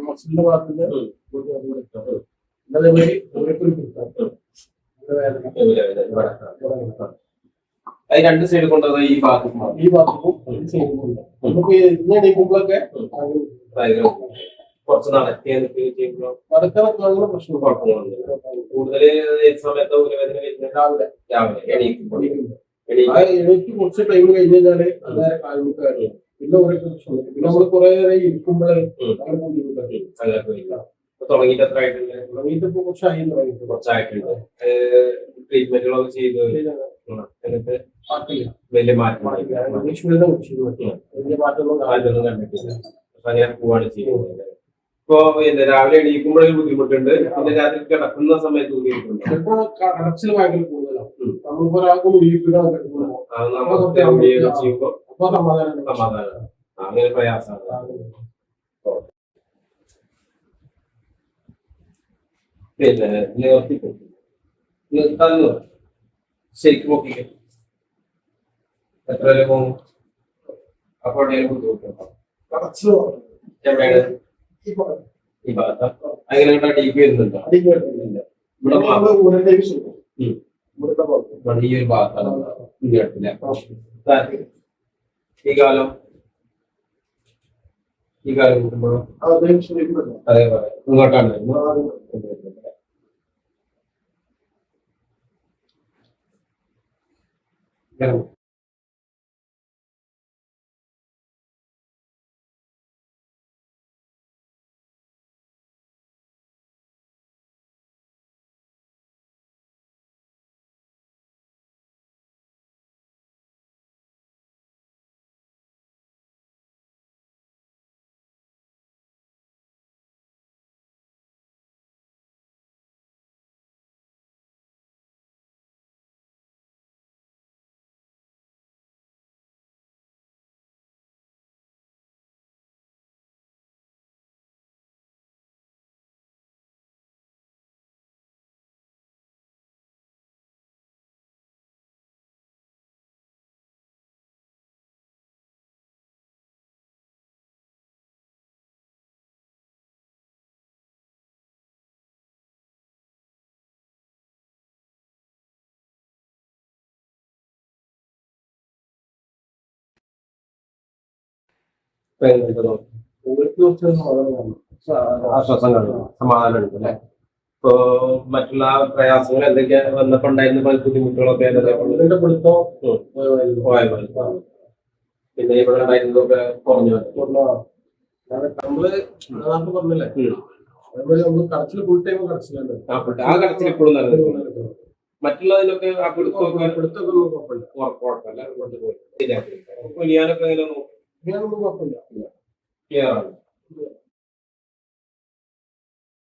മസിലിന്റെ ഭാഗത്തിന്റെ അതേമാതിരി അത് രണ്ട് സൈഡ് കൊണ്ടുവന്ന ഈ ഭാഗത്തും നമുക്ക് ഇന്ന് എണീക്കുമ്പോഴൊക്കെ കുറച്ച് നടക്കുക നടക്കാനുള്ള പ്രശ്നം കൂടുതൽ സമയത്ത് ഊരവേദന വരുന്നത് രാവിലെ എണീക്കുമ്പോൾ എണീക്ക് കുറച്ച് ടൈം കഴിഞ്ഞ് കഴിഞ്ഞാല് അന്നേരം കാൽമുട്ട് കാര്യമാണ്. പിന്നെ കുറെ പ്രശ്നമില്ല. പിന്നെ നമ്മൾ കുറെ നേരം ഇരിക്കുമ്പോഴേ അങ്ങനെ ബുദ്ധിമുട്ടാണ്. തുടങ്ങിയിട്ട് എത്ര ആയിട്ടുണ്ട്? തുടങ്ങിയിട്ട് ഇപ്പൊ കുറച്ചായി തുടങ്ങിയിട്ട് കുറച്ചായിട്ടുണ്ട്. ട്രീറ്റ്മെന്റുകളൊക്കെ ചെയ്ത് എന്നിട്ട് വലിയ മാറ്റം ഇംഗ്ലീഷ് മരുന്ന് വലിയ മാറ്റമൊന്നും കണ്ടിട്ടില്ല. അങ്ങനെ പോവാണ് ചെയ്യുന്നത്. ഇപ്പൊ രാവിലെ എണീക്കുമ്പോഴേ ബുദ്ധിമുട്ടുണ്ട്, പിന്നെ രാത്രി കിടക്കുന്ന സമയത്ത് ബുദ്ധിമുട്ടുണ്ട്. ചിലപ്പോ കടച്ചിൽ ഭയങ്കര കൂടുതലാണ്. നമ്മളിപ്പോ ഒരാൾക്ക് ചെയ്യുമ്പോ സമാധാനം അങ്ങനെ പ്രയാസമാണ്. പിന്നെ നിർത്താൻ ശരിക്കും നോക്കിക്കേ എത്ര വരെ പോകും? അപ്പോൾ ബുദ്ധിമുട്ടുണ്ടോ? എവിടെയാണ് ഈ ഭാഗത്ത്? അങ്ങനെ ഡീപ്പ് വരുന്നുണ്ടോ? ഈ ഒരു ഭാഗത്താണ് ഈ കാലം കിട്ടുമ്പോഴും അതേപോലെ ഇങ്ങോട്ടാണ് ആശ്വാസം കാണും, സമാധാനം ഉണ്ട് അല്ലെ? ഇപ്പൊ മറ്റുള്ള പ്രയാസങ്ങൾ എന്തൊക്കെയാ വന്നപ്പോ ഉണ്ടായിരുന്ന ബുദ്ധിമുട്ടുകളൊക്കെ പിന്നെ ഇവിടെ ഉണ്ടായിരുന്നതൊക്കെ കുറഞ്ഞു. നമ്മള് പറഞ്ഞില്ലേ, അതേപോലെ നമ്മള് കടച്ചിൽ ഫുൾ ടൈം കടച്ചിലുണ്ട്. ആ കടച്ചിൽ ഇപ്പോഴും നടക്കുന്നുണ്ട്. മറ്റുള്ളതിലൊക്കെ ആ പിടുത്തൊക്കെ കുഴപ്പമില്ല. ശരിയാക്കി കുനിയാനൊക്കെ എങ്ങനെ നോക്കും? കുഴപ്പമില്ല. ക്ലിയർ ആണ്.